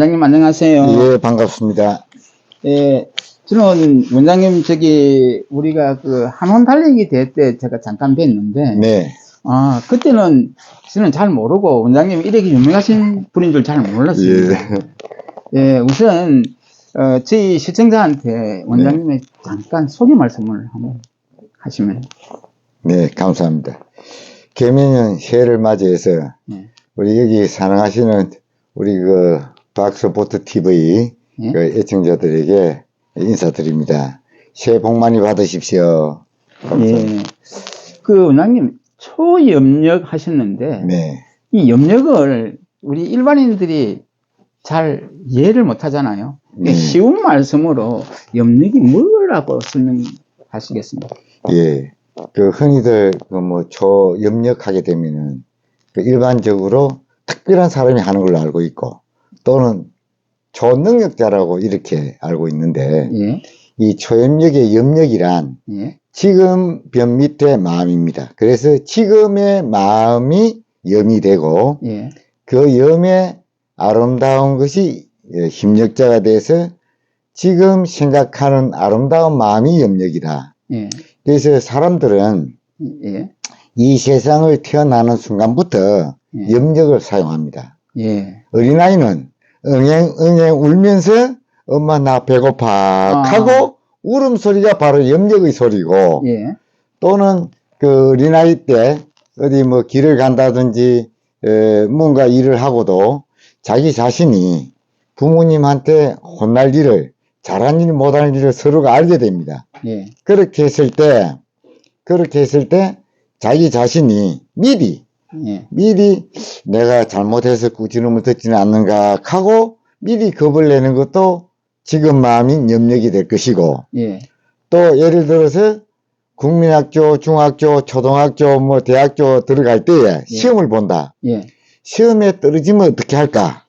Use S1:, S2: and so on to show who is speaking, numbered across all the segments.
S1: 원장님 안녕하세요.
S2: 예, 반갑습니다.
S1: 예, 저는 원장님 우리가 그 한원 달리기 대회 때 제가 잠깐 뵀는데,
S2: 네.
S1: 그때는 저는 잘 모르고 원장님이 이렇게 유명하신 분인 줄 잘 몰랐습니다. 예, 우선 저희 시청자한테 원장님의 잠깐 소개 말씀을 한번 하시면.
S2: 네, 감사합니다. 개면연 새해를 맞이해서 우리 여기 사랑하시는 우리 그 박스포트 TV 그 애청자들에게 인사드립니다. 새해 복 많이 받으십시오. 감사합니다.
S1: 예, 그 원장님 초염력 하셨는데, 이 염력을 우리 일반인들이 잘 이해를 못 하잖아요. 쉬운 말씀으로 염력이 뭐라고 설명하시겠습니까?
S2: 예. 그 흔히들 초염력하게 되면은 그 일반적으로 특별한 사람이 하는 걸로 알고 있고 또는 초능력자라고 이렇게 알고 있는데 이 초염력의 염력이란 지금 변 밑에 마음입니다. 그래서 지금의 마음이 염이 되고 그 염의 아름다운 것이 힘력자가 돼서 지금 생각하는 아름다운 마음이 염력이다. 그래서 사람들은 이 세상을 태어나는 순간부터 염력을 사용합니다. 어린아이는 응애 울면서 엄마 나 배고파 하고 울음소리가 바로 염력의 소리고 또는 그 어린아이 때 어디 뭐 길을 간다든지 뭔가 일을 하고도 자기 자신이 부모님한테 혼날 일을 잘한 일 못한 일을 서로가 알게 됩니다. 그렇게 했을 때 자기 자신이 미리 내가 잘못해서 꾸지람을 듣지는 않는가 하고 미리 겁을 내는 것도 지금 마음이 염력이 될 것이고 또 예를 들어서 국민학교, 중학교, 초등학교, 뭐 대학교 들어갈 때에 시험을 본다. 시험에 떨어지면 어떻게 할까?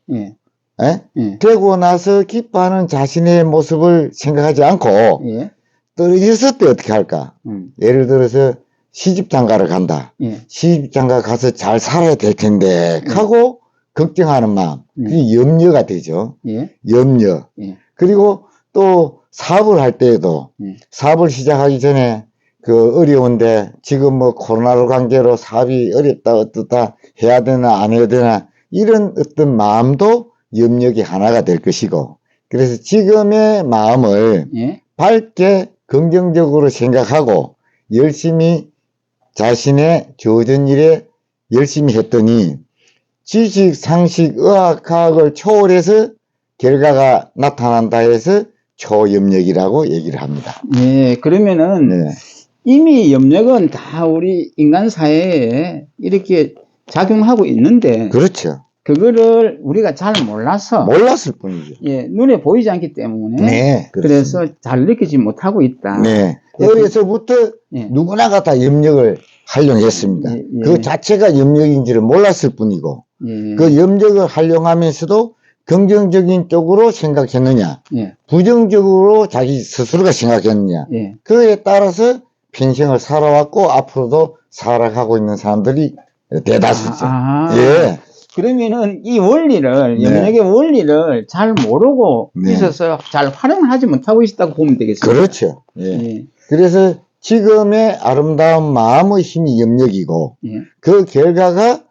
S2: 되고 나서 기뻐하는 자신의 모습을 생각하지 않고 떨어졌을 때 어떻게 할까? 예를 들어서 시집장가를 간다. 시집장가 가서 잘 살아야 될 텐데 하고 걱정하는 마음. 그게 염려가 되죠. 염려. 그리고 또 사업을 할 때에도 사업을 시작하기 전에 그 어려운데 지금 뭐 코로나로 관계로 사업이 어렵다 어떻다 해야 되나 안 해야 되나 이런 어떤 마음도 염력이 하나가 될 것이고 그래서 지금의 마음을 밝게 긍정적으로 생각하고 열심히 자신의 주어진 일에 열심히 했더니 지식, 상식, 의학, 과학을 초월해서 결과가 나타난다 해서 초염력이라고 얘기를 합니다.
S1: 그러면은 이미 염력은 다 우리 인간 사회에 이렇게 작용하고 있는데
S2: 그렇죠.
S1: 그거를 우리가 잘
S2: 몰랐을 뿐이죠.
S1: 눈에 보이지 않기 때문에 그래서 잘 느끼지 못하고 있다.
S2: 어려서부터 누구나가 다 염력을 활용했습니다. 그 자체가 염력인지를 몰랐을 뿐이고 그 염력을 활용하면서도 긍정적인 쪽으로 생각했느냐 부정적으로 자기 스스로가 생각했느냐 그에 따라서 평생을 살아왔고 앞으로도 살아가고 있는 사람들이 대다수죠.
S1: 그러면은 이 원리를 염력의 원리를 잘 모르고 있어서 잘 활용을 하지 못하고 있다고 보면 되겠습니다.
S2: 그렇죠. 그래서 지금의 아름다운 마음의 힘이 염력이고 그 결과가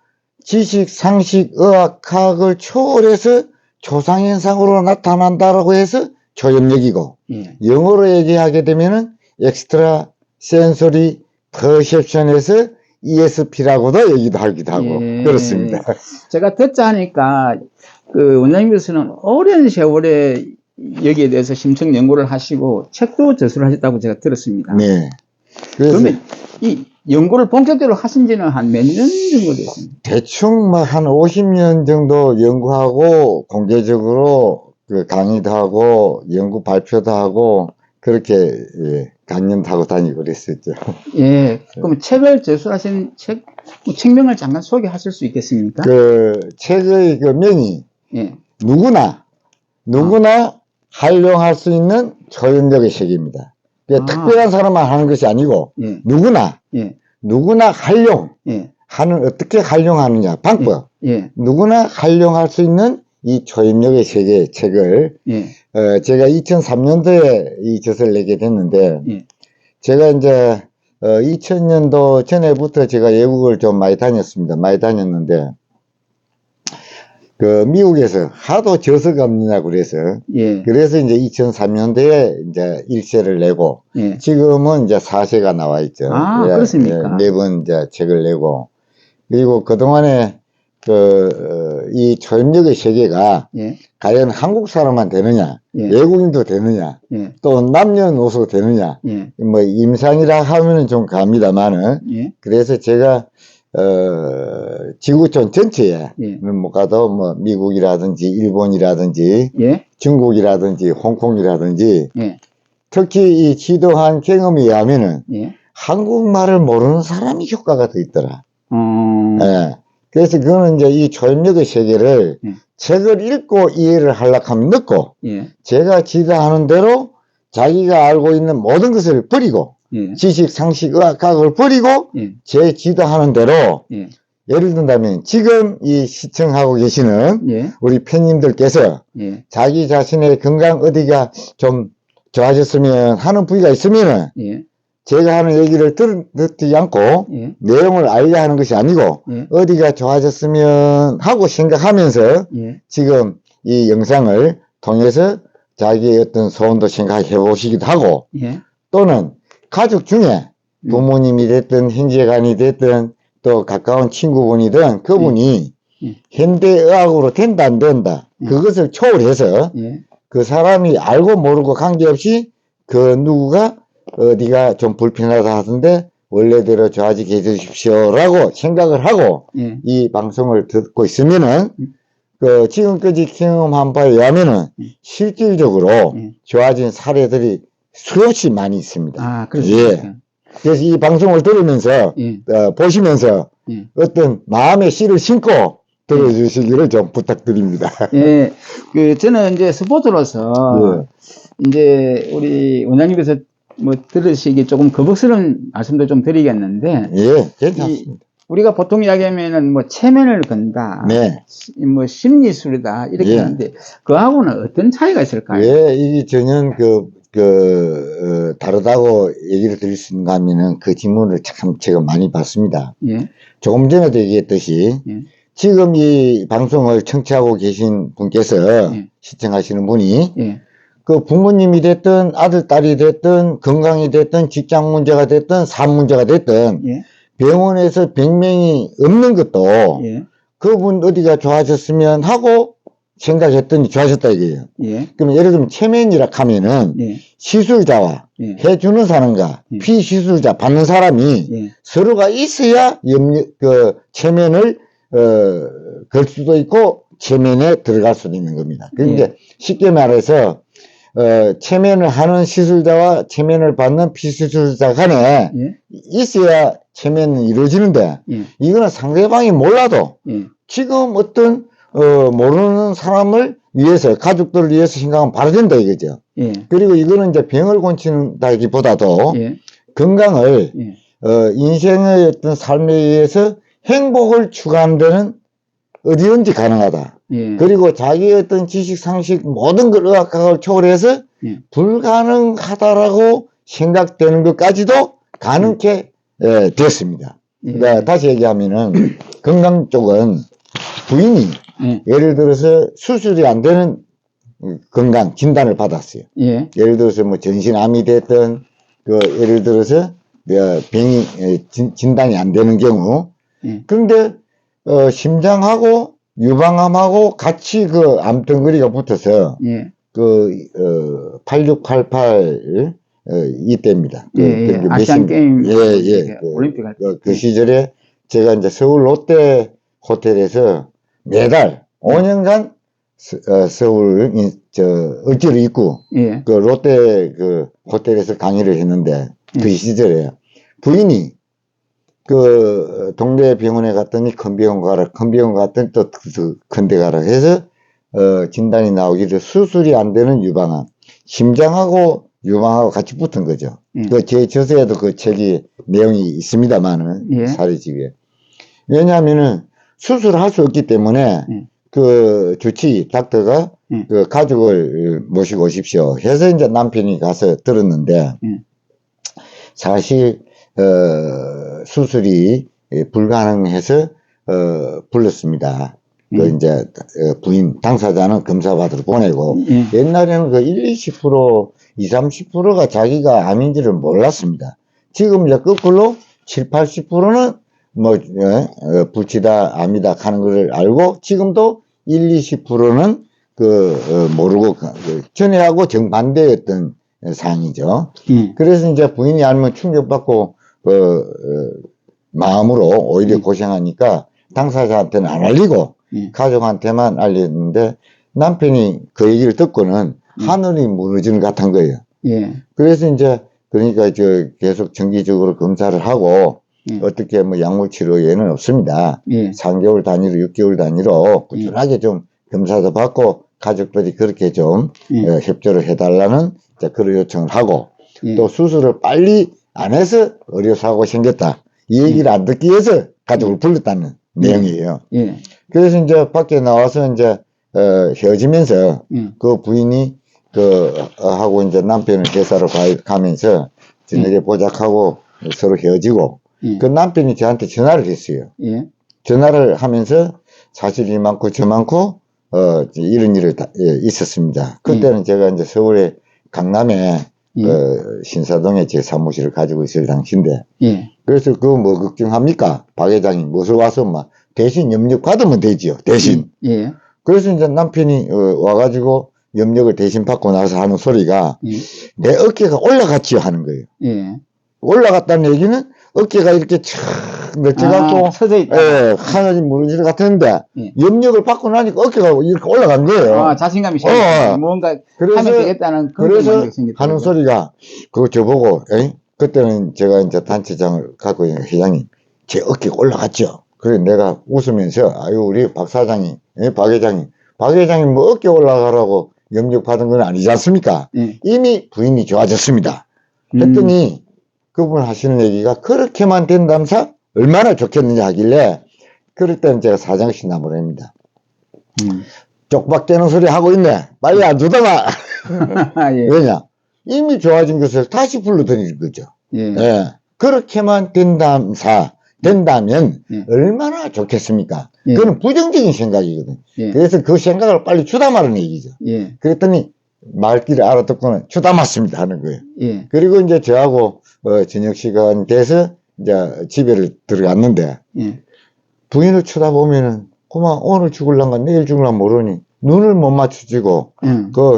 S2: 지식, 상식, 의학, 과학을 초월해서 초상현상으로 나타난다라고 해서 초염력이고 영어로 얘기하게 되면은 엑스트라 센소리 퍼셉션에서 ESP라고도 얘기도 하기도 하고 그렇습니다.
S1: 제가 듣자 하니까 그 원장님께서는 오랜 세월에 여기에 대해서 심층 연구를 하시고 책도 저술을 하셨다고 제가 들었습니다. 그러면 이 연구를 본격적으로 하신 지는 한 몇 년 정도 됐습니까?
S2: 대충 뭐 한 50년 정도 연구하고 공개적으로 그 강의도 하고 연구 발표도 하고 그렇게 강연도 하고 다니고 그랬었죠.
S1: 그럼 책을 저술하신 책명을 잠깐 소개하실 수 있겠습니까?
S2: 그 책의 그 명이 누구나 활용할 수 있는 초연력의 책입니다. 특별한 사람만 하는 것이 아니고 누구나 활용하는 어떻게 활용하느냐 방법 누구나 활용할 수 있는 이 초입력의 세계 책을, 제가 2003년도에 이 젖을 내게 됐는데, 제가 이제, 2000년도 전에부터 제가 외국을 좀 많이 다녔습니다. 많이 다녔는데, 그, 미국에서 하도 젖을 갚느냐고 그래서, 그래서 이제 2003년도에 이제 1세를 내고, 지금은 이제 4세가 나와 있죠.
S1: 아, 그렇습니까?
S2: 매번 이제 책을 내고, 그리고 그동안에 이 초입력의 세계가 과연 한국 사람만 되느냐, 외국인도 되느냐, 또 남녀노소 되느냐, 뭐 임상이라 하면은 좀 갑니다만은, 그래서 제가 지구촌 전체에 못 가도 뭐 미국이라든지 일본이라든지 중국이라든지 홍콩이라든지 특히 이 지도한 경험에 의하면은 한국말을 모르는 사람이 효과가 더 있더라. 그래서 그거는 이제 이 초입력의 세계를 책을 읽고 이해를 하려고 하면 늦고, 제가 지도하는 대로 자기가 알고 있는 모든 것을 버리고, 지식, 상식, 의학, 과학을 버리고, 제 지도하는 대로, 예를 든다면 지금 이 시청하고 계시는 우리 팬님들께서 자기 자신의 건강 어디가 좀 좋아졌으면 하는 부위가 있으면은, 제가 하는 얘기를 듣지 않고 내용을 알려 하는 것이 아니고 어디가 좋아졌으면 하고 생각하면서 지금 이 영상을 통해서 자기의 어떤 소원도 생각해 보시기도 하고 또는 가족 중에 부모님이 됐든 형제간이 됐든 또 가까운 친구분이든 그분이 현대의학으로 된다 안 된다 그것을 초월해서 그 사람이 알고 모르고 관계없이 그 누구가 어디가 좀 불편하다 하던데 원래대로 좋아지게 해주십시오 라고 생각을 하고 이 방송을 듣고 있으면은 그 지금까지 경험한 바에 의하면은 실질적으로 좋아진 사례들이 수없이 많이 있습니다.
S1: 아, 그렇습니까?
S2: 그래서 이 방송을 들으면서 보시면서 어떤 마음의 씨를 심고 들어주시기를 좀 부탁드립니다.
S1: 저는 이제 스포츠로서 이제 우리 원장님께서 뭐 들으시기 조금 거북스러운 말씀도 좀 드리겠는데,
S2: 괜찮습니다.
S1: 우리가 보통 이야기하면은 뭐 체면을 건다, 뭐 심리술이다 이렇게 하는데 그하고는 어떤 차이가 있을까요?
S2: 이게 전혀 다르다고 얘기를 드릴 수 있는가 하면은 그 질문을 참 제가 많이 받습니다. 조금 전에도 얘기했듯이 지금 이 방송을 청취하고 계신 분께서 시청하시는 분이 그 부모님이 됐든 아들, 딸이 됐든 건강이 됐든 직장 문제가 됐든 사업 문제가 됐든 병원에서 병명이 없는 것도 그분 어디가 좋아졌으면 하고 생각했더니 좋아졌다 이거예요. 그럼 예를 들면 체면이라 하면은 시술자와 해주는 사람과 피시술자 받는 사람이 서로가 있어야 체면을 걸 수도 있고 체면에 들어갈 수도 있는 겁니다. 그러니까 쉽게 말해서 체면을 하는 시술자와 체면을 받는 피시술자 간에 있어야 체면이 이루어지는데 이거는 상대방이 몰라도 지금 어떤 모르는 사람을 위해서 가족들을 위해서 생각하면 바로 된다 이거죠. 그리고 이거는 이제 병을 고친다기보다도 건강을 인생의 어떤 삶에 의해서 행복을 추구하는 데는 어디든지 가능하다. 그리고 자기의 어떤 지식, 상식, 모든 걸 의학과학을 초월해서 불가능하다라고 생각되는 것까지도 가능케 됐습니다. 그러니까 다시 얘기하면은 건강 쪽은 부인이 예를 들어서 수술이 안 되는 건강 진단을 받았어요. 예를 들어서 뭐 전신암이 됐든 예를 들어서 병이 진단이 안 되는 경우 그런데 심장하고 유방암하고 같이 그 암덩어리가 붙어서 8688 이때입니다.
S1: 아시안 게임 올림픽 할 때.
S2: 그 시절에 제가 이제 서울 롯데 호텔에서 매달 5년간 서울 어찌를 입고 그 롯데 그 호텔에서 강의를 했는데 그 시절에 부인이 그 동네 병원에 갔더니 큰 병원 가라, 큰 병원 갔더니 또 큰 데 가라 해서 진단이 나오기를 수술이 안 되는 유방암, 심장하고 유방하고 같이 붙은 거죠. 그 제 저서에도 그 책이 내용이 있습니다만은 사례집에. 왜냐하면은 수술을 할 수 없기 때문에 그 주치 닥터가 그 가족을 모시고 오십시오 해서 이제 남편이 가서 들었는데 사실 수술이 불가능해서 불렀습니다. 그 이제 부인 당사자는 검사받으러 보내고 옛날에는 그 20%, 30%가 자기가 암인지를 몰랐습니다. 지금 이제 거꾸로 80%는 뭐 불치다 암이다 하는 걸 알고 지금도 20%는 모르고 전에하고 정반대였던 상황이죠. 그래서 이제 부인이 알면 충격받고 마음으로 오히려 고생하니까 당사자한테는 안 알리고 가족한테만 알렸는데 남편이 그 얘기를 듣고는 하늘이 무너지는 것 같은 거예요. 그래서 이제 그러니까 계속 정기적으로 검사를 하고 어떻게 뭐 약물 치료에는 없습니다. 3개월 단위로 6개월 단위로 꾸준하게 좀 검사도 받고 가족들이 그렇게 좀 협조를 해달라는 그런 요청을 하고 또 수술을 빨리 안 해서 의료사고가 생겼다. 이 얘기를 안 듣기 위해서 가족을 불렀다는 내용이에요. 그래서 이제 밖에 나와서 이제 헤어지면서 그 부인이 하고 이제 남편을 제사로 가면서 저녁에 보자하고 서로 헤어지고 그 남편이 저한테 전화를 했어요. 전화를 하면서 사실이 많고 저 많고 이런 일이 있었습니다. 그때는 제가 이제 서울에 강남에 신사동에 제 사무실을 가지고 있을 당시인데 그래서 그거 뭐 걱정합니까? 박 회장이 무엇을 와서 막 대신 염력 받으면 되지요. 대신. 그래서 이제 남편이 와가지고 염력을 대신 받고 나서 하는 소리가 내 어깨가 올라갔지요 하는 거예요. 올라갔다는 얘기는 어깨가 이렇게 촥 넓혀갖고
S1: 서져 있다.
S2: 하늘이 무너질 것 같았는데 염력을 받고 나니까 어깨가 이렇게 올라간 거예요.
S1: 자신감이 생겼다. 뭔가 하면 되겠다는
S2: 그래서 하는 소리가 그거 저보고 그때는 제가 이제 단체장을 갖고 있는 회장님 제 어깨가 올라갔죠. 그래 내가 웃으면서 아유 우리 박 사장님 박 회장님 뭐 어깨 올라가라고 염력 받은 건 아니지 않습니까? 이미 부인이 좋아졌습니다. 했더니 그분 하시는 얘기가 그렇게만 된다면서 얼마나 좋겠느냐 하길래 그럴 때는 제가 사장씩 나무랍니다. 쪽박대는 소리 하고 있네. 빨리 안 주다가. 왜냐? 이미 좋아진 것을 다시 불러드리는 거죠. 그렇게만 된다면 얼마나 좋겠습니까? 그건 부정적인 생각이거든. 그래서 그 생각을 빨리 추담하라는 얘기죠. 그랬더니 말귀를 알아듣고는 추담았습니다 하는 거예요. 그리고 이제 저하고 저녁 시간 돼서 이제 집에를 들어갔는데 부인을 쳐다보면은 그만 오늘 죽을란가 내일 죽을란 모르니 눈을 못 맞추지고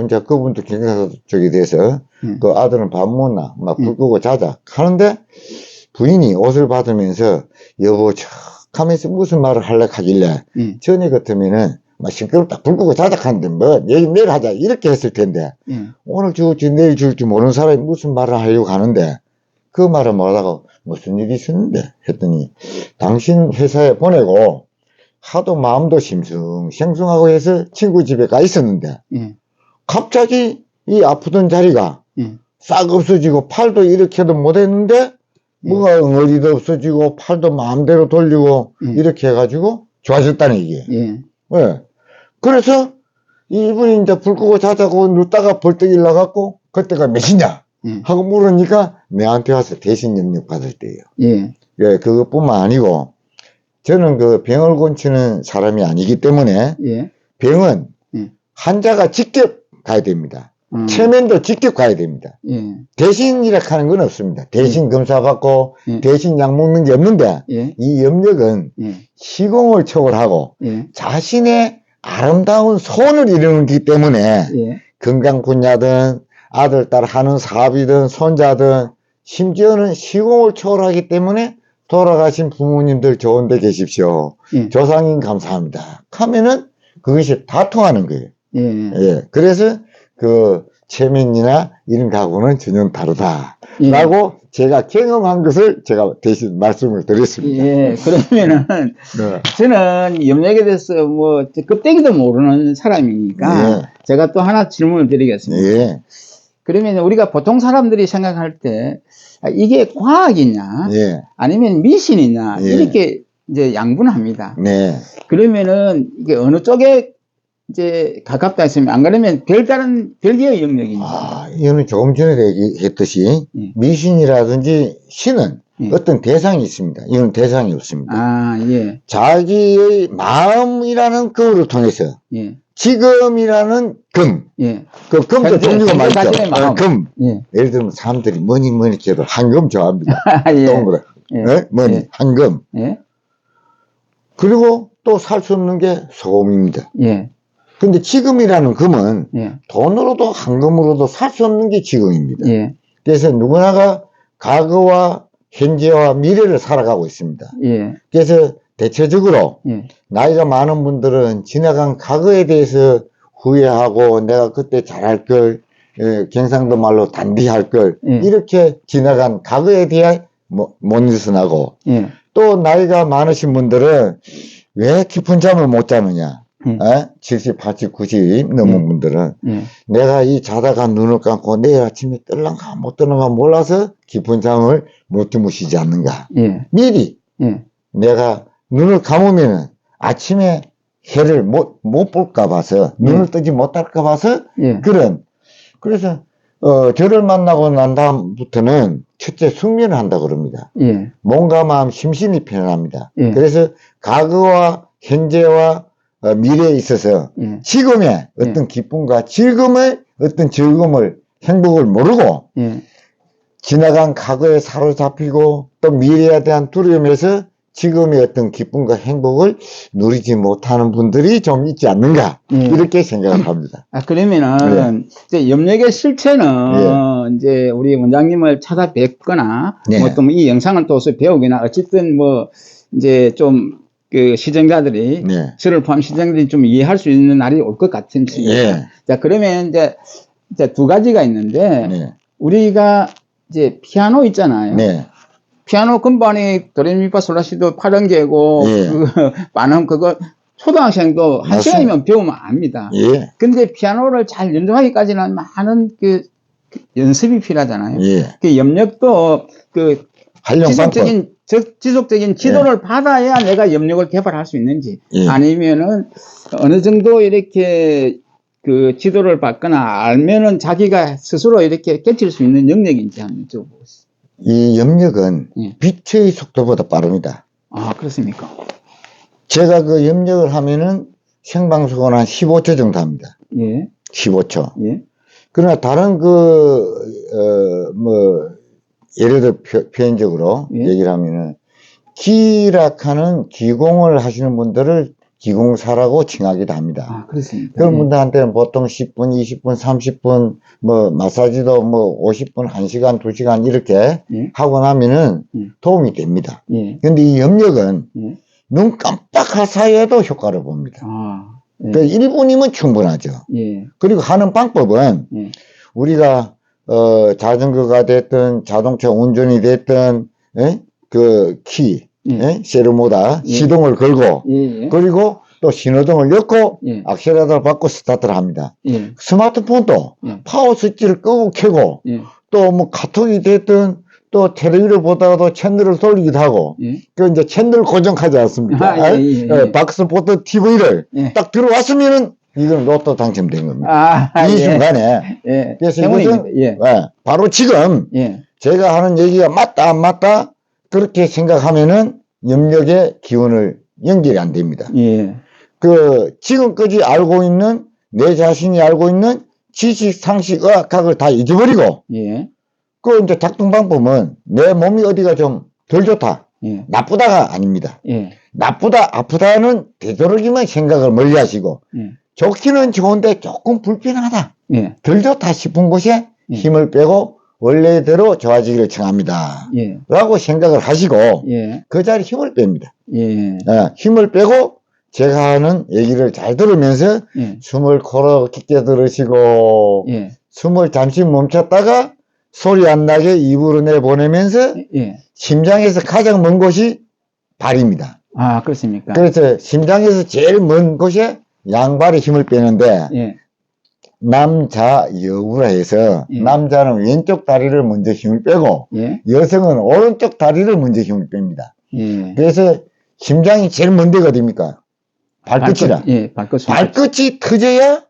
S2: 이제 그분도 경찰서 쪽에 돼서 그 아들은 밥 먹나 막 불 끄고 자자 하는데 부인이 옷을 받으면서 여보 척 하면서 무슨 말을 하려고 하길래 전에 같으면은 막 시끄럽다 불 끄고 자자 하는데 뭐 내일 하자 이렇게 했을 텐데 오늘 죽을지 내일 죽을지 모르는 사람이 무슨 말을 하려고 하는데 그 말을 못하고 무슨 일이 있었는데 했더니 당신 회사에 보내고 하도 마음도 심승생숭하고 해서 친구 집에 가 있었는데 갑자기 이 아프던 자리가 싹 없어지고 팔도 이렇게도 못했는데 뭐가 응어리도 없어지고 팔도 마음대로 돌리고 이렇게 해가지고 좋아졌다는 얘기예요. 그래서 이분이 이제 불 끄고 자자고 눕다가 벌떡 일어나갖고 그때가 몇이냐 하고 물으니까 내한테 와서 대신 염력 받을 때예요. 그것뿐만 아니고 저는 그 병을 고치는 사람이 아니기 때문에 병은 환자가 직접 가야 됩니다. 체면도 직접 가야 됩니다. 대신이라 하는 건 없습니다. 대신 검사 받고 대신 약 먹는 게 없는데 이 염력은 시공을 초월하고 자신의 아름다운 소원을 이루기 때문에 건강 분야든 아들, 딸 하는 사업이든 손자든 심지어는 시공을 초월하기 때문에 돌아가신 부모님들 좋은 데 계십시오. 조상님 감사합니다. 하면은 그것이 다 통하는 거예요. 그래서 그 체면이나 이런 가구는 전혀 다르다. 라고 제가 경험한 것을 제가 대신 말씀을 드렸습니다.
S1: 그러면은 저는 염력에 대해서 뭐 껍데기도 모르는 사람이니까 제가 또 하나 질문을 드리겠습니다. 그러면 우리가 보통 사람들이 생각할 때 이게 과학이냐 아니면 미신이냐 이렇게 이제 양분합니다.
S2: 네.
S1: 그러면은 이게 어느 쪽에 이제 가깝다 했으면 안 그러면 별개의 영역입니다.
S2: 아, 이거는 조금 전에 얘기했듯이
S1: 예.
S2: 미신이라든지 신은
S1: 예.
S2: 어떤 대상이 있습니다. 이건 대상이 없습니다.
S1: 아, 예.
S2: 자기의 마음이라는 거울을 통해서
S1: 예.
S2: 지금이라는 금,
S1: 예.
S2: 그 금도 종류가 많죠.
S1: 자신의 마음.
S2: 금.
S1: 예.
S2: 예를 들면 사람들이 뭐니 해도 황금 좋아합니다.
S1: 예.
S2: 동그래.
S1: 예.
S2: 뭐니
S1: 예.
S2: 황금.
S1: 예.
S2: 그리고 또 살 수 없는 게 소금입니다.
S1: 예.
S2: 근데 지금이라는 금은
S1: 예.
S2: 돈으로도 황금으로도 살 수 없는 게 지금입니다.
S1: 예.
S2: 그래서 누구나가 과거와 현재와 미래를 살아가고 있습니다.
S1: 예.
S2: 그래서 대체적으로
S1: 예.
S2: 나이가 많은 분들은 지나간 과거에 대해서 후회하고 내가 그때 잘할 걸, 경상도 말로 단디할 걸,
S1: 예.
S2: 이렇게 지나간 과거에 대해 못 일어나고,
S1: 예.
S2: 또 나이가 많으신 분들은 왜 깊은 잠을 못 자느냐. 70, 80, 90 넘은 분들은 내가 이 자다가 눈을 감고 내일 아침에 뜰랑가 못 뜰랑가 몰라서 깊은 잠을 못 주무시지 않는가.
S1: 예.
S2: 미리 내가 눈을 감으면 아침에 해를 못 볼까 봐서 눈을 뜨지 못할까 봐서 그래서 저를 만나고 난 다음부터는 첫째 숙면을 한다 그럽니다. 몸과 마음 심신이 편안합니다. 그래서 과거와 현재와 미래에 있어서 지금의 어떤 기쁨과 즐거움을 어떤 즐거움을 행복을 모르고 지나간 과거에 사로잡히고 또 미래에 대한 두려움에서 지금의 어떤 기쁨과 행복을 누리지 못하는 분들이 좀 있지 않는가 이렇게 생각을 합니다.
S1: 아 그러면은 이제 염력의 실체는 이제 우리 원장님을 찾아뵙거나 뭐 또 이 영상을 또 배우거나 어쨌든 뭐 이제 좀 그 시청자들이 저를 포함 시청자들이 좀 이해할 수 있는 날이 올 것 같습니다. 자 그러면 이제 두 가지가 있는데 우리가 이제 피아노 있잖아요. 피아노 건반이 도레미파솔라시도 8단계고 그 반음 그거 초등학생도 한 시간이면 배우면 압니다. 근데 피아노를 잘 연주하기까지는 많은 그 연습이 필요하잖아요. 그 염력도 그 지속적인 지도를 받아야 내가 염력을 개발할 수 있는지 아니면은 어느 정도 이렇게 그 지도를 받거나 알면은 자기가 스스로 이렇게 깨칠 수 있는 영역인지 한번 여쭤보겠습니다.
S2: 이 염력은 빛의 속도보다 빠릅니다.
S1: 아, 그렇습니까? 제가
S2: 그 염력을 하면은 생방송은 한 15초 정도 합니다. 15초. 그러나 다른 예를 들어 표현적으로 얘기를 하면은 기락하는 기공을 하시는 분들을 기공사라고 칭하기도 합니다.
S1: 아, 그렇습니까?
S2: 그런 분들한테는 보통 10분, 20분, 30분, 마사지도 50분, 1시간, 2시간 이렇게 하고 나면은 도움이 됩니다. 근데 이 염력은 눈 깜빡할 사이에도 효과를 봅니다. 그러니까 1분이면 충분하죠. 그리고 하는 방법은 우리가 자전거가 됐든 자동차 운전이 됐든 그 키, 세르모다 시동을 걸고 그리고 또 신호등을 넣고 악셀레이터를 받고 스타트를 합니다. 스마트폰도 파워 스위치를 끄고 켜고 또 뭐 카톡이 됐든 또 텔레비를 보다가도 채널을 돌리기도 하고 그 이제 채널 고정하지 않습니까? 박스포트 TV를 딱 들어왔으면은 이건 로또 당첨된 겁니다. 이 순간에. 그래서 이것은 바로 지금 제가 하는 얘기가 맞다 안 맞다 그렇게 생각하면은 염력의 기운을 연결이 안 됩니다. 그 지금까지 알고 있는 내 자신이 알고 있는 지식, 상식, 의학학을 다 잊어버리고 그 이제 작동 방법은 내 몸이 어디가 좀 덜 좋다. 나쁘다가 아닙니다. 나쁘다, 아프다는 되도록이면 생각을 멀리 하시고 좋기는 좋은데 조금 불편하다. 덜 좋다 싶은 곳에 힘을 빼고 원래대로 좋아지기를 청합니다. 라고 생각을 하시고 그 자리에 힘을 뺍니다. 힘을 빼고 제가 하는 얘기를 잘 들으면서 숨을 코로 깊게 들으시고 숨을 잠시 멈췄다가 소리 안 나게 입으로 내보내면서 심장에서 가장 먼 곳이 발입니다.
S1: 아, 그렇습니까?
S2: 그래서 심장에서 제일 먼 곳에 양발에 힘을 빼는데 남자 여우라 해서 남자는 왼쪽 다리를 먼저 힘을 빼고 여성은 오른쪽 다리를 먼저 힘을 뺍니다. 그래서 심장이 제일 먼 데가 어딥니까? 발끝이라.
S1: 예,
S2: 발끝이 터져야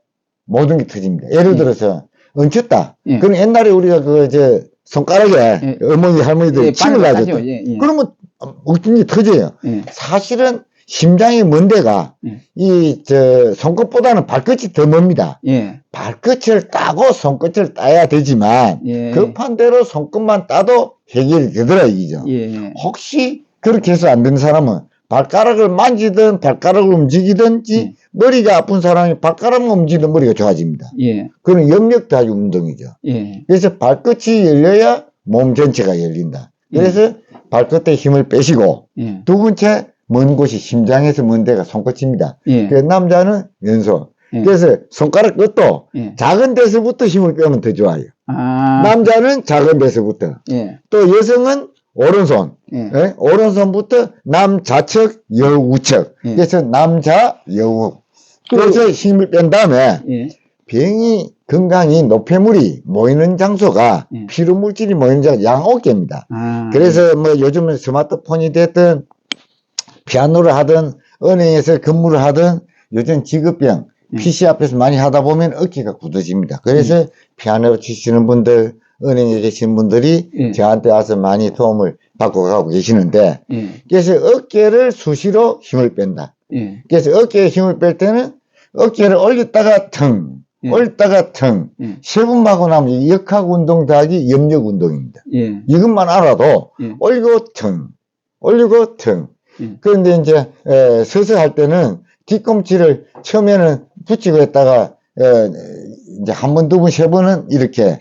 S2: 모든 게 터집니다. 예를 들어서, 얹혔다.
S1: 예.
S2: 그럼 옛날에 우리가 손가락에
S1: 예.
S2: 어머니, 할머니들 침을 놔줬다. 그러면 어쩐지 터져요. 사실은 심장이 먼 데가 손끝보다는 발끝이 더 멉니다. 발끝을 따고 손끝을 따야 되지만 급한 대로 손끝만 따도 해결이 되더라 이거죠. 혹시 그렇게 해서 안 되는 사람은 발가락을 만지든 발가락을 움직이든지 머리가 아픈 사람이 발가락만 움직이든 머리가 좋아집니다. 그건 염력다지 운동이죠. 그래서 발끝이 열려야 몸 전체가 열린다. 그래서 발끝에 힘을 빼시고 두 번째 먼 곳이 심장에서 먼 데가 손끝입니다. 그래서 남자는 왼손. 그래서 손가락 끝도 작은 데서부터 힘을 빼면 더 좋아요. 남자는 작은 데서부터. 또 여성은 오른손. 오른손부터 남좌측, 여우측. 그래서 남자, 여우. 그래서 힘을 뺀 다음에 병이 건강이 노폐물이 모이는 장소가 피로 물질이 모이는 장소가 양어깨입니다. 그래서 뭐 요즘은 스마트폰이 됐든 피아노를 하든 은행에서 근무를 하든 요즘 직업병 PC 앞에서 많이 하다 보면 어깨가 굳어집니다. 그래서 피아노 치시는 분들, 은행에 계신 분들이 저한테 와서 많이 도움을 받고 가고 계시는데 그래서 어깨를 수시로 힘을 뺀다. 그래서 어깨에 힘을 뺄 때는 어깨를 올렸다가 腾, 올렸다가 腾, 세 번 하고 나면 이 역학 운동 더하기 염력 운동입니다. 이것만 알아도 올리고 腾, 올리고 腾. 그런데 이제 서서 할 때는 뒤꿈치를 처음에는 붙이고 했다가 이제 한 번, 두 번, 세 번은 이렇게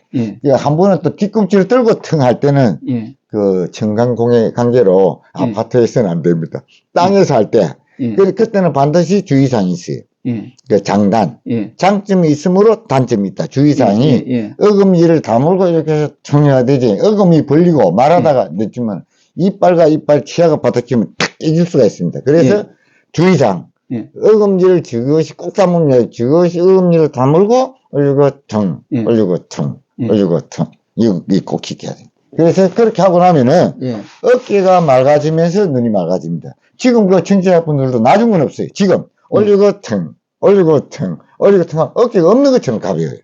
S2: 한 번은 또 뒤꿈치를 들고 腾 할 때는 그 청강공의 관계로 아파트에서는 안 됩니다. 땅에서 할 때 그때는 반드시 주의사항이 있어요. 그 장단, 장점이 있으므로 단점이 있다. 주의사항이 어금니를 다물고 이렇게 해서 청해야 되지. 어금니 벌리고 말하다가 늦지만 이빨과 이빨 치아가 바닥치면 탁 깨질 수가 있습니다. 그래서 주의사항, 어금니를 지그시 꼭 다물면 지그시 어금니를 다물고 올리고 텅, 올리고 텅, 올리고 텅. 이거 꼭 지켜야 돼요. 그래서 그렇게 하고 나면은 어깨가 맑아지면서 눈이 맑아집니다. 지금 그 청취자분들도 낮은 건 없어요. 지금 올리고 텅, 올리고 텅, 올리고 텅. 어깨가 없는 것처럼 가벼워요.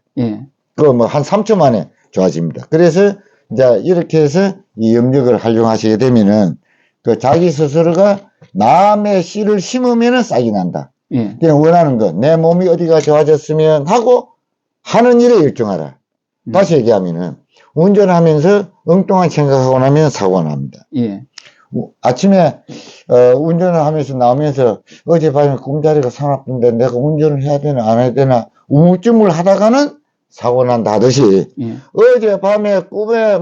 S2: 그거 뭐 한 3초 만에 좋아집니다. 그래서 이제 이렇게 해서 이 염력을 활용하시게 되면은 그 자기 스스로가 마음의 씨를 심으면은 싹이 난다. 그냥 원하는 거, 내 몸이 어디가 좋아졌으면 하고 하는 일에 일정하라. 다시 얘기하면은 운전하면서 엉뚱한 생각하고 나면 사고가 납니다. 아침에 운전을 하면서 나오면서 어젯밤에 꿈자리가 사납던데 내가 운전을 해야 되나 안 해야 되나 우물쭈물 하다가는 사고 난다 하듯이 어젯밤에 꿈에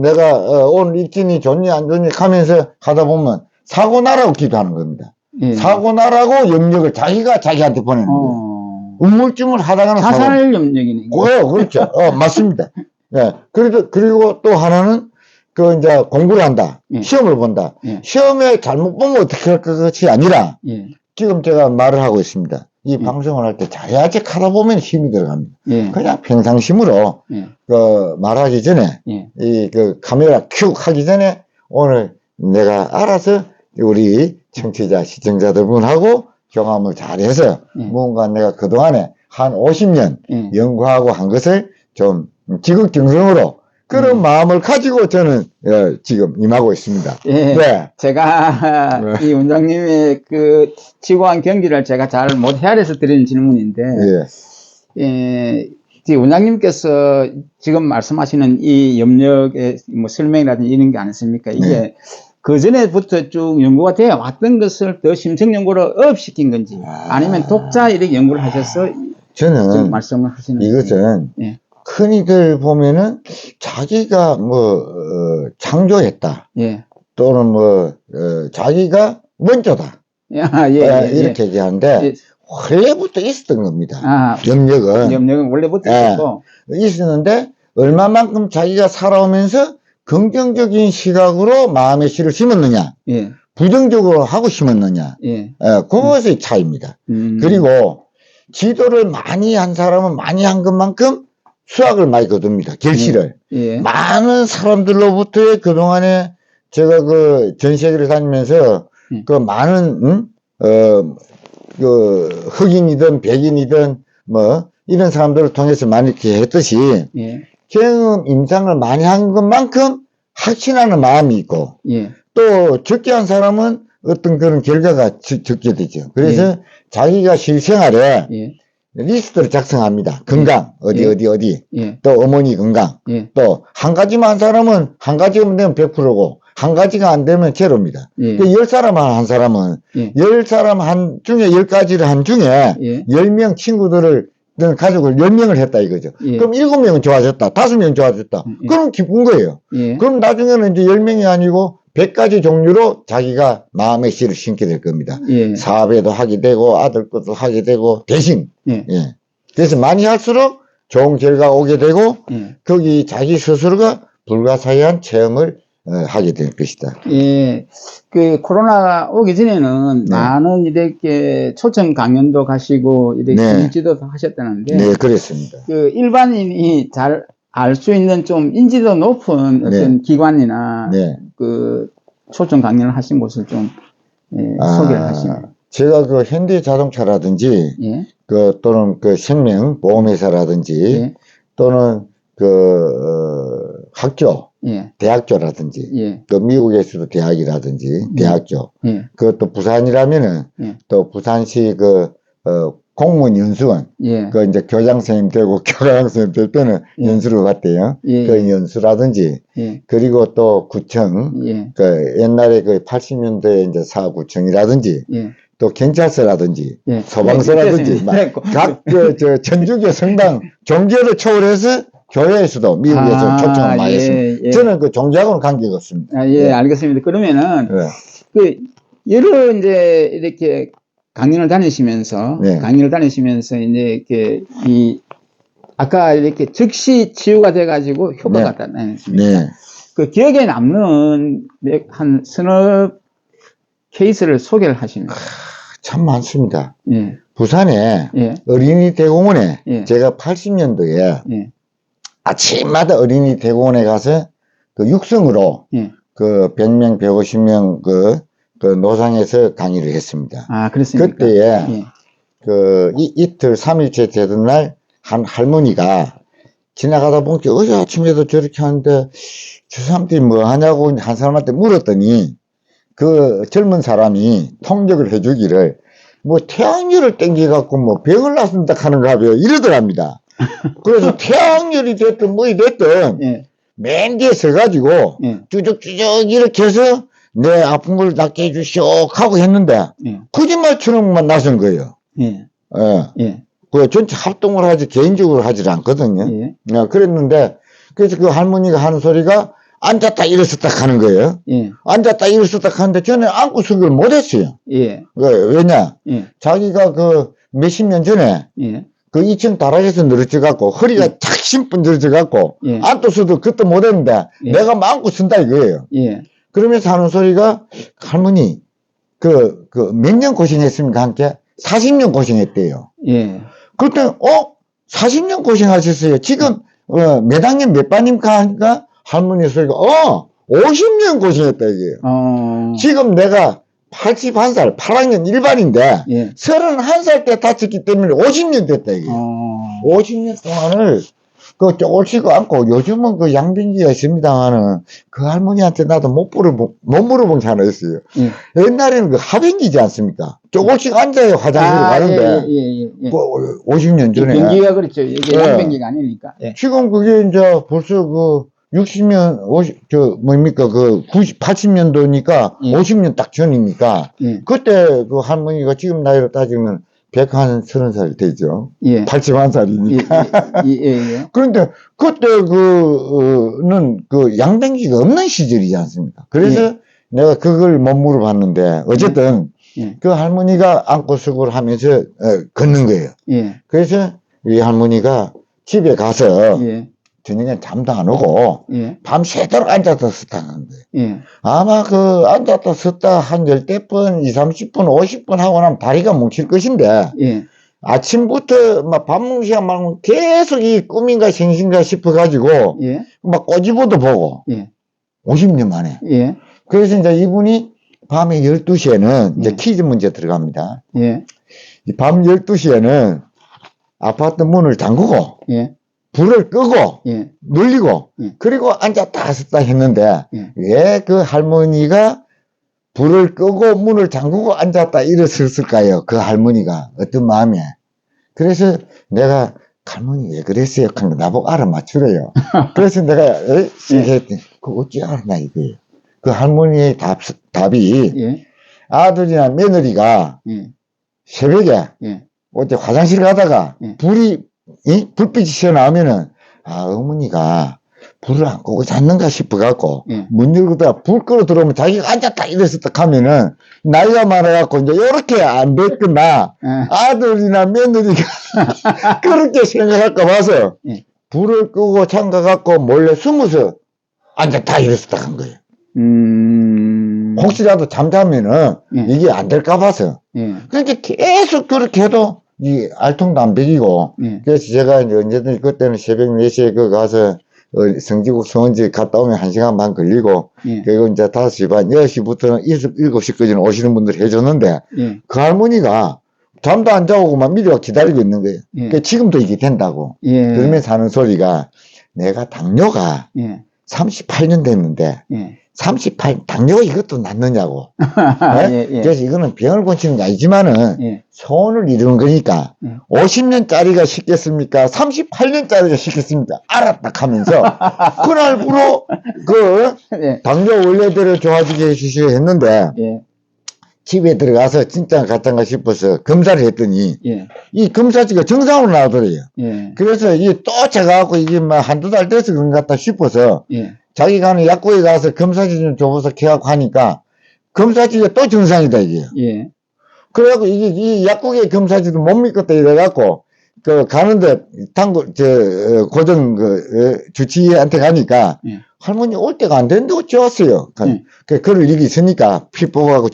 S2: 내가 오늘 일진이 좋니 안 좋니 하면서 가다 보면 사고 나라고 기도하는 겁니다. 사고 나라고 염력을 자기가 자기한테 보내는 거예요. 우물쭈물 하다가는
S1: 자살 염력이네.
S2: 그렇죠. 맞습니다. 그리고 또 하나는 이제 공부를 한다. 시험을 본다. 시험에 잘못 보면 어떻게 할 것이 아니라 지금 제가 말을 하고 있습니다. 이 방송을 할 때 자야지 하다 보면 힘이 들어갑니다. 그냥 평상심으로 말하기 전에 카메라 큐 하기 전에 오늘 내가 알아서 우리 청취자 시청자들분하고 경험을 잘해서 뭔가 내가 그동안에 한 50년 연구하고 한 것을 좀 지극정성으로 그런 마음을 가지고 저는 지금 임하고 있습니다.
S1: 제가 이 원장님의 그 지구한 경기를 제가 잘 못 헤아려서 드리는 질문인데 원장님께서 지금 말씀하시는 이 염력의 뭐 설명이라든지 이런 게 아니습니까? 이게 그 전에부터 쭉 연구가 되어 왔던 것을 더 심층 연구를 업시킨 건지 아니면 독자 이렇게 연구를 하셔서
S2: 저는
S1: 말씀을 하시는
S2: 이것은 흔히들 보면은 자기가 창조했다. 또는 자기가 먼저다. 이렇게 얘기하는데 원래부터 있었던 겁니다. 염력은
S1: 원래부터 있었고
S2: 있었는데 얼마만큼 자기가 살아오면서 긍정적인 시각으로 마음의 씨를 심었느냐, 부정적으로 하고 심었느냐, 그것의 차이입니다. 그리고 지도를 많이 한 사람은 많이 한 것만큼 수확을 많이 거둡니다. 결실을. 많은 사람들로부터의 그동안에 제가 전 세계를 다니면서 그 많은, 그 흑인이든 백인이든 뭐 이런 사람들을 통해서 많이 이렇게 했듯이
S1: 예.
S2: 경험 임상을 많이 한 것만큼 확신하는 마음이 있고
S1: 예.
S2: 또 적게 한 사람은 어떤 그런 결과가 적게 되죠. 그래서
S1: 예.
S2: 자기가 실생활에
S1: 예.
S2: 리스트를 작성합니다. 건강
S1: 예.
S2: 어디
S1: 예.
S2: 또 어머니 건강
S1: 예.
S2: 또 한 가지만 한 사람은 한 가지만 되면 100%고 한 가지가 안 되면 제로입니다.
S1: 예.
S2: 10사람 한 사람은
S1: 예.
S2: 10사람 한 중에 10가지를 한 중에
S1: 예.
S2: 10명 친구들을 가족을 10명을 했다 이거죠.
S1: 예.
S2: 그럼 7명은 좋아졌다. 5명은 좋아졌다.
S1: 예.
S2: 그럼 기쁜 거예요.
S1: 예.
S2: 그럼 나중에는 이제 10명이 아니고 100가지 종류로 자기가 마음의 씨를 심게 될 겁니다.
S1: 예.
S2: 사업에도 하게 되고 아들 것도 하게 되고 대신
S1: 예.
S2: 예. 그래서 많이 할수록 좋은 결과가 오게 되고
S1: 예.
S2: 거기 자기 스스로가 불가사의한 체험을 하게 될 것이다.
S1: 예, 그 코로나가 오기 전에는
S2: 네.
S1: 많은 이렇게 초청 강연도 가시고 이렇게
S2: 네.
S1: 지도도 하셨다는데,
S2: 네, 그렇습니다.
S1: 그 일반인이 잘 알 수 있는 좀 인지도 높은 어떤 기관이나
S2: 네.
S1: 그 초청 강연을 하신 곳을 좀 소개를 하시면.
S2: 제가 그 현대자동차라든지
S1: 예.
S2: 그 또는 그 생명보험회사라든지
S1: 예.
S2: 또는 그 학교
S1: 예.
S2: 대학교라든지
S1: 예.
S2: 또 미국에서도 대학이라든지 대학교
S1: 예.
S2: 그것도 부산이라면은
S1: 예.
S2: 또 부산시 그 공무원 연수원
S1: 예.
S2: 그 이제 교장 선생님 되고 교장 선생님 될 때는
S1: 예.
S2: 연수를 갔대요.
S1: 예.
S2: 그 연수라든지
S1: 예.
S2: 그리고 또 구청
S1: 예.
S2: 그 옛날에 그 80년대 이제 사구청이라든지
S1: 예.
S2: 또 경찰서라든지
S1: 예.
S2: 소방서라든지
S1: 네.
S2: 각 저 천주교 성당 종교를 초월해서 교회에서도 미국에서 초청을 많이 했습니다.
S1: 예.
S2: 저는 그 종교하고는 관계가 없습니다.
S1: 아, 예, 알겠습니다. 그러면은
S2: 네.
S1: 그 여러 이제 이렇게 강연을 다니시면서
S2: 네.
S1: 이제 이렇게 아까 이렇게 즉시 치유가 돼가지고 효과가 나타났습니다.
S2: 네.
S1: 그 기억에 남는 한 서너 케이스를 소개를 하시면.
S2: 참 많습니다.
S1: 예.
S2: 부산에
S1: 예.
S2: 어린이 대공원에
S1: 예.
S2: 제가 80년도에
S1: 예.
S2: 아침마다 어린이 대공원에 가서 그 육성으로
S1: 예.
S2: 그 100명, 150명 그 노상에서 강의를 했습니다.
S1: 아, 그렇습니까?
S2: 그때에
S1: 예.
S2: 그 이틀 3일째 되던 날 한 할머니가 지나가다 보니까 어제 아침에도 저렇게 하는데 저 사람들이 뭐 하냐고 한 사람한테 물었더니 그 젊은 사람이 통역을 해주기를 뭐 태양열을 땡겨갖고 뭐 병을 났습니다 하는가 봐요. 이러더랍니다. 그래서 태양열이 됐든 뭐이 됐든
S1: 예.
S2: 맨 뒤에 서가지고
S1: 예.
S2: 쭈죽쭈죽 이렇게 해서 내 아픈 걸 낫게 해주시오 하고 했는데
S1: 예.
S2: 거짓말처럼만 나선 거예요.
S1: 예.
S2: 예.
S1: 예.
S2: 그 전체 합동을 하지 개인적으로 하질 않거든요.
S1: 예.
S2: 그랬는데 그래서 그 할머니가 하는 소리가 앉았다 일어섰다 하는 거예요.
S1: 예.
S2: 앉았다 일어섰다 하는데 저는 안고 서기를 못했어요.
S1: 예.
S2: 왜냐?
S1: 예.
S2: 자기가 그 몇십 년 전에
S1: 예.
S2: 그 2층 다락에서 늘어져 갖고 허리가 착신 분들어져 갖고
S1: 예.
S2: 안고 서도 그것도 못했는데
S1: 예.
S2: 내가 뭐 안고 쓴다 이거예요.
S1: 예.
S2: 그러면서 하는 소리가 할머니 그 몇 년 고생했습니까 함께 40년 고생했대요.
S1: 예.
S2: 그때 40년 고생하셨어요. 지금 몇 학년 몇 반입니까 하니까 할머니 소리가 50년 고생했다 이게요. 지금 내가 81살 8학년 1반인데
S1: 예.
S2: 31살 때 다쳤기 때문에 50년 됐다 이게. 50년 동안을 그 조금씩 안고 요즘은 그 양변기가 있습니다만은 그 할머니한테 나도 못 물어본 게 하나 있어요.
S1: 예.
S2: 옛날에는 그 하변기지 않습니까? 조금씩 앉아야 화장실을 가는데
S1: 예.
S2: 그 50년 전에
S1: 변기가 그렇죠. 이게
S2: 예.
S1: 양변기가 아니니까. 예.
S2: 지금 그게 이제 벌써 그 60년 80년도니까
S1: 예.
S2: 50년 딱 전이니까
S1: 예.
S2: 그때 그 할머니가 지금 나이로 따지면 130살 되죠.
S1: 예.
S2: 81살이니까.
S1: 예.
S2: 그런데 그때 그는 그 양변기가 없는 시절이지 않습니까? 그래서 내가 그걸 못 물어봤는데 어쨌든
S1: 예.
S2: 그 할머니가 안고 수고를 하면서 걷는 거예요.
S1: 예.
S2: 그래서 이 할머니가 집에 가서
S1: 예.
S2: 저녁에 잠도 안 오고
S1: 예.
S2: 밤새도록 앉았다 섰다는 거예요.
S1: 예.
S2: 아마 그 앉았다 섰다 한 10번, 20, 30분, 50분 하고 나면 다리가 뭉칠 것인데
S1: 예.
S2: 아침부터 막 밥 먹는 시간 말고 계속 이 꿈인가 생신가 싶어가지고
S1: 예.
S2: 막 꼬집어도 보고
S1: 예.
S2: 50년 만에.
S1: 예.
S2: 그래서 이제 이분이 밤에 12시에는 이제 퀴즈 문제 들어갑니다. 밤 12시에는 아파트 문을 잠그고, 불을 끄고, 눌리고, 그리고 앉았다 섰다 했는데, 왜 그 할머니가 불을 끄고 문을 잠그고 앉았다 일어섰을까요? 그 할머니가 어떤 마음에. 그래서 내가 할머니 왜 그랬어요? 나보고 알아맞추래요. 그래서 내가 했더니 그 어찌 알았나 이거예요. 그 할머니의 답이 아들이나 며느리가 새벽에 어째 화장실 가다가 불빛이 튀어나오면은 어머니가 불을 안 끄고 잤는가 싶어갖고, 문 열고다가 불 끄러 들어오면 자기가 앉았다 이랬었다 하면은, 나이가 많아갖고, 이제 요렇게 안 됐구나. 아들이나 며느리가 그렇게 생각할까 봐서, 불을 끄고 잠가갖고 몰래 숨어서 앉았다 이랬었다 한 거예요. 혹시라도 잠자면은, 이게 안 될까 봐서. 그러니까 계속 그렇게 해도, 이 알통도 안 베기고, 그래서 제가 이제 언제든지 그때는 새벽 4시에 가서, 성지국 성원지 갔다 오면 1시간 반 걸리고, 그리고 이제 5시 반, 10시부터는 7시까지는 오시는 분들 해줬는데, 그 할머니가 잠도 안 자고 막 미리 와 기다리고 있는 거예요. 그러니까 지금도 이게 된다고. 그러면서 하는 소리가, 내가 당뇨가 38년 됐는데, 당뇨가 이것도 낫느냐고. 그래서 이거는 병을 고치는 게 아니지만은, 소원을 이루는 거니까, 50년짜리가 쉽겠습니까? 38년짜리가 쉽겠습니까? 알았다 하면서, 그날부로, 당뇨 원래대로 좋아지게 해주시려 했는데, 집에 들어가서 진짜 가짠가 싶어서 검사를 했더니, 이 검사지가 정상으로 나오더래요. 그래서 이게 또 제가 갖고 이게 막 한두 달 돼서 그런 것 같다 싶어서, 자기가 하는 약국에 가서 검사지 좀 줘서 계약하고 하니까 검사지가 또 정상이다 이게요. 그래갖고 이게 이 약국의 검사지도 못 믿겠다 이래갖고 가는데 고정 주치의한테 가니까 할머니 올 때가 안 되는데 어찌 왔어요? 그럴 일이 있으니까 피 뽑아갖고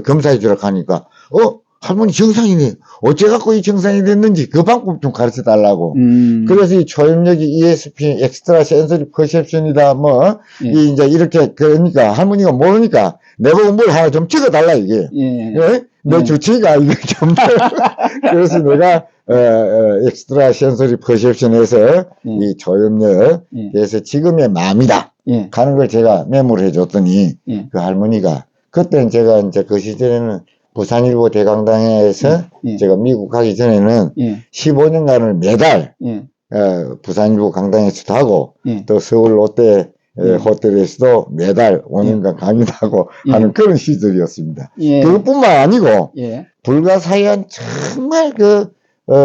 S2: 검사해 주라고 하니까 할머니 정상이네. 어째갖고 이 정상이 됐는지 그 방법 좀 가르쳐 달라고. 그래서 이 초염력이 ESP, 엑스트라 센서리 퍼셉션이다, 이제 이렇게, 그러니까 할머니가 모르니까 내보고 뭘 하나 좀 찍어 달라, 이게. 내 주치의가 이거 좀. 그래서 내가, 엑스트라 센서리 퍼셉션에서 이 초염력, 그래서 지금의 마음이다. 가는 걸 제가 메모를 해줬더니 그 할머니가, 그때는 제가 이제 그 시절에는 부산일보 대강당에서 제가 미국 가기 전에는 15년간을 매달 부산일보 강당에서도 하고 또 서울 롯데 호텔에서도 매달 5년간 강의도 하고 하는 그런 시절이었습니다. 그것뿐만 아니고 불가사의한 정말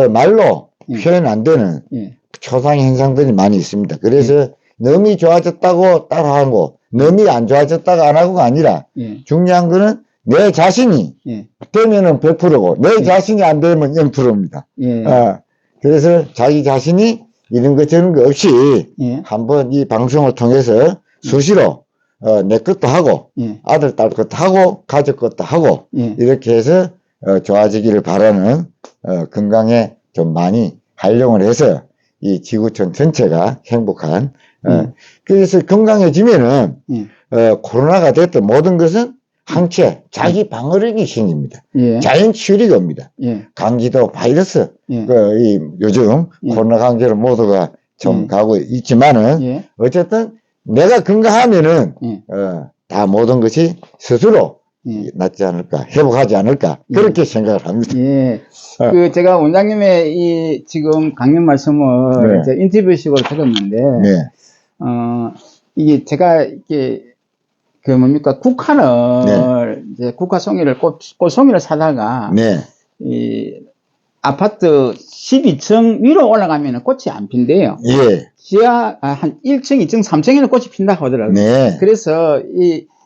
S2: 말로 표현 안 되는 초상 현상들이 많이 있습니다. 그래서 넘이 좋아졌다고 따라하고 넘이 안 좋아졌다고 안 하고가 아니라 중요한 거는 내 자신이 되면은 100%고 내 자신이 안 되면 0%입니다. 그래서 자기 자신이 이런 거 저런 거 없이 한번 이 방송을 통해서 수시로 내 것도 하고 아들 딸 것도 하고 가족 것도 하고 이렇게 해서 좋아지기를 바라는 건강에 좀 많이 활용을 해서 이 지구촌 전체가 행복한 그래서 건강해지면은 코로나가 됐든 모든 것은 항체, 자기 방어력이 생깁니다. 자연 치유력이 옵니다. 감기도 바이러스, 요즘 코로나 관계로 모두가 좀 가고 있지만은, 어쨌든 내가 건강하면은, 다 모든 것이 스스로 낫지 않을까, 회복하지 않을까, 그렇게 생각을 합니다.
S1: 제가 원장님의 지금 강연 말씀을 이제 인터뷰식으로 들었는데, 이게 제가 국화를, 이제 국화송이를, 꽃송이를 사다가, 이, 아파트 12층 위로 올라가면 꽃이 안 핀대요. 지하, 한 1층, 2층, 3층에는 꽃이 핀다 하더라고요. 그래서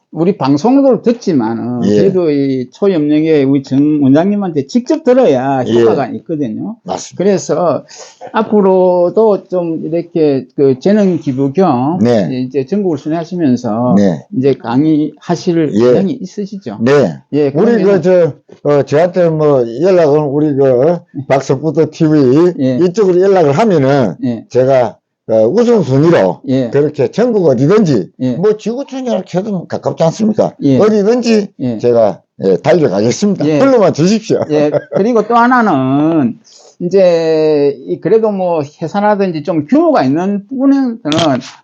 S1: 우리 방송으로 듣지만은, 그래도 이 초염력에 우리 정 원장님한테 직접 들어야 효과가 있거든요.
S2: 맞습니다.
S1: 그래서 앞으로도 좀 이렇게 재능 기부 겸 이제 전국을 순회하시면서 이제 강의하실 의향이 있으시죠?
S2: 우리 저한테 연락은 우리 박석부터 TV 이쪽으로 연락을 하면은 제가 우선순위로
S1: 예.
S2: 그렇게 전국 어디든지
S1: 예.
S2: 뭐 지구촌이랑 해도 가깝지 않습니까?
S1: 예.
S2: 어디든지
S1: 예.
S2: 제가 달려가겠습니다.
S1: 예.
S2: 불러만 주십시오.
S1: 예. 그리고 또 하나는 이제 그래도 뭐 회사라든지 좀 규모가 있는 부분에서는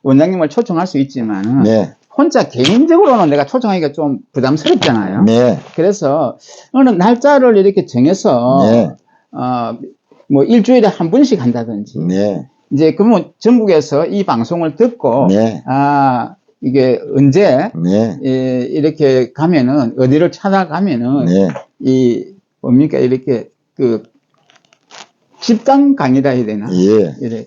S1: 원장님을 초청할 수 있지만
S2: 네.
S1: 혼자 개인적으로는 내가 초청하기가 좀 부담스럽잖아요.
S2: 네.
S1: 그래서 어느 날짜를 이렇게 정해서
S2: 네.
S1: 뭐 일주일에 한 번씩 한다든지
S2: 네.
S1: 이제 그러면 전국에서 이 방송을 듣고
S2: 네.
S1: 이게 언제
S2: 네.
S1: 이렇게 가면은 어디를 찾아가면은
S2: 네.
S1: 이 뭡니까 이렇게 그 집단 강의라 해야 되나?
S2: 예.
S1: 이래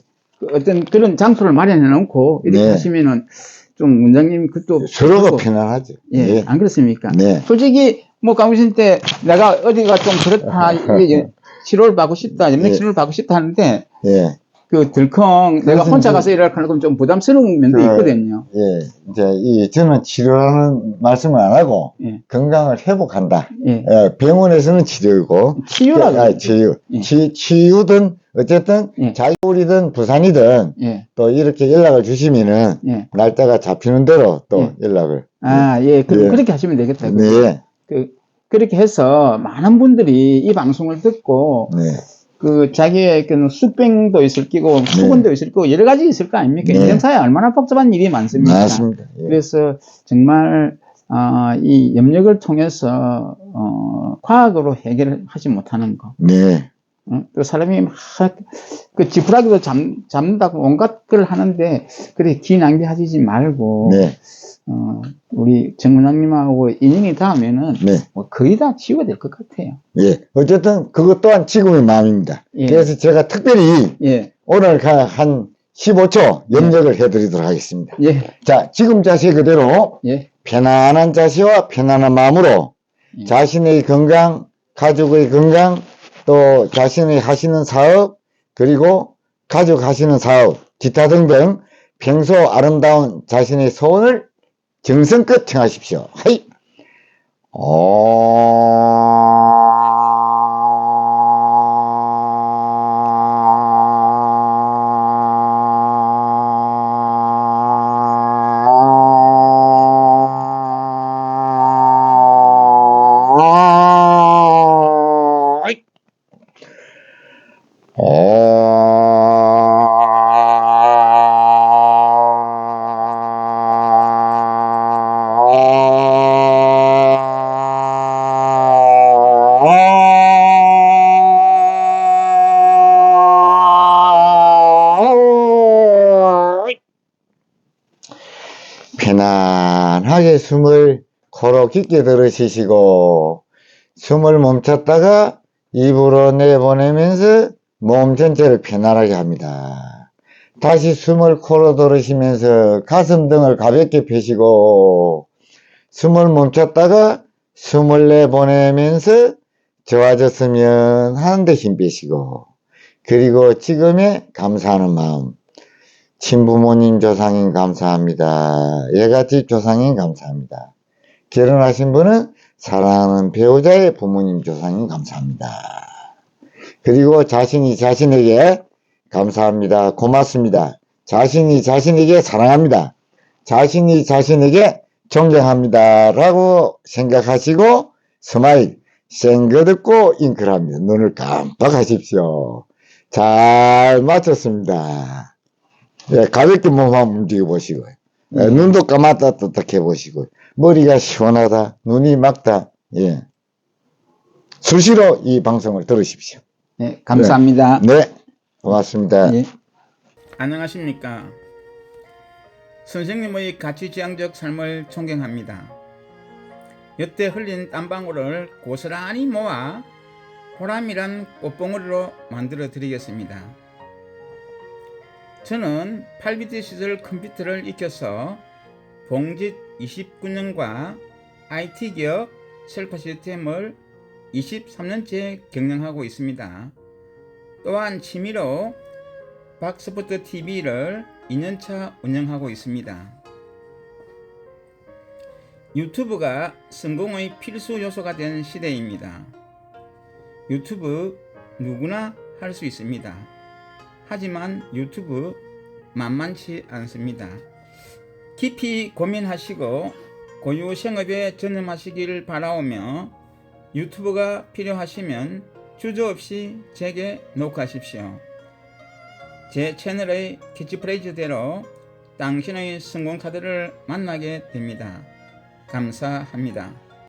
S1: 어떤 그런 장소를 마련해 놓고 이렇게
S2: 네.
S1: 하시면은 좀 원장님 그것도
S2: 서로가 편안하죠.
S1: 예,
S2: 예.
S1: 안 그렇습니까?
S2: 네.
S1: 솔직히 뭐 강의실 때 내가 어디가 좀 그렇다 이게 치료를 받고 싶다 염색 치료를 받고 싶다 하는데
S2: 예.
S1: 그 들컹 내가 혼자 가서 일하는 건 좀 부담스러운 면도 있거든요.
S2: 예. 이제 저는 치료라는 말씀을 안 하고
S1: 예.
S2: 건강을 회복한다.
S1: 예.
S2: 예. 병원에서는 치료고
S1: 치유라고
S2: 치유.
S1: 예.
S2: 치유든 어쨌든
S1: 예.
S2: 자율이든 부산이든
S1: 예.
S2: 또 이렇게 연락을 주시면은
S1: 예.
S2: 날짜가 잡히는 대로 또
S1: 예.
S2: 연락을.
S1: 예. 그럼
S2: 예.
S1: 그렇게 하시면 되겠다.
S2: 네.
S1: 그렇게 해서 많은 분들이 이 방송을 듣고
S2: 네.
S1: 그 자기의 그 숙병도 있을 끼고 수건도 있을 끼고 여러 가지 있을 거 아닙니까?
S2: 네.
S1: 인생사에 얼마나 복잡한 일이 많습니까?
S2: 맞습니다. 예.
S1: 그래서 정말 이 염력을 통해서 과학으로 해결하지 못하는 거.
S2: 네.
S1: 또 사람이 막 그 지푸라기도 잡는다고 온갖 걸 하는데 그래 기 낭비하지 말고
S2: 네.
S1: 우리 정 원장님하고 인연이 닿으면은
S2: 네.
S1: 뭐 거의 다 치유가 될 것 같아요.
S2: 예. 어쨌든 그것 또한 지금의 마음입니다.
S1: 예.
S2: 그래서 제가 특별히
S1: 예.
S2: 오늘 한 15초 염력을 해드리도록 하겠습니다.
S1: 예.
S2: 자, 지금 자세 그대로
S1: 예.
S2: 편안한 자세와 편안한 마음으로
S1: 예. 자신의
S2: 자신의 건강, 가족의 건강, 또 자신이 하시는 사업, 그리고 가족 하시는 사업, 기타 등등 평소 아름다운 자신의 소원을 정성껏 청하십시오. 하이! 편안하게 숨을 코로 깊게 들이쉬시고 숨을 멈췄다가 입으로 내보내면서 몸 전체를 편안하게 합니다. 다시 숨을 코로 들이쉬면서 가슴 등을 가볍게 펴시고 숨을 멈췄다가 숨을 내보내면서 좋아졌으면 하는데 힘 빼시고 그리고 지금의 감사하는 마음 친부모님 조상님 감사합니다. 예가집 조상님 감사합니다. 결혼하신 분은 사랑하는 배우자의 부모님 조상님 감사합니다. 그리고 자신이 자신에게 감사합니다. 고맙습니다. 자신이 자신에게 사랑합니다. 자신이 자신에게 존경합니다. 라고 생각하시고 스마일 쌩긋듣고 잉크를 합니다. 눈을 깜빡하십시오. 잘 맞췄습니다. 예, 가볍게 몸 한번 움직여 보시고요. 예, 눈도 감았다 떴다 해보시고요. 머리가 시원하다, 눈이 막다. 예. 수시로 이 방송을 들으십시오.
S1: 네, 감사합니다.
S2: 네, 고맙습니다.
S1: 예.
S3: 안녕하십니까. 선생님의 가치지향적 삶을 존경합니다. 여태 흘린 땀방울을 고스란히 모아 보람이란 꽃봉오리로 만들어 드리겠습니다. 저는 8비트 시절 컴퓨터를 익혀서 봉짓 29년과 IT기업 셀프 시스템을 23년째 경영하고 있습니다. 또한 취미로 박스포트 TV를 2년차 운영하고 있습니다. 유튜브가 성공의 필수 요소가 된 시대입니다. 유튜브 누구나 할 수 있습니다. 하지만 유튜브 만만치 않습니다. 깊이 고민하시고 고유 생업에 전념하시길 바라오며 유튜브가 필요하시면 주저없이 제게 녹화하십시오. 제 채널의 캐치프레이즈대로 당신의 성공 카드를 만나게 됩니다. 감사합니다.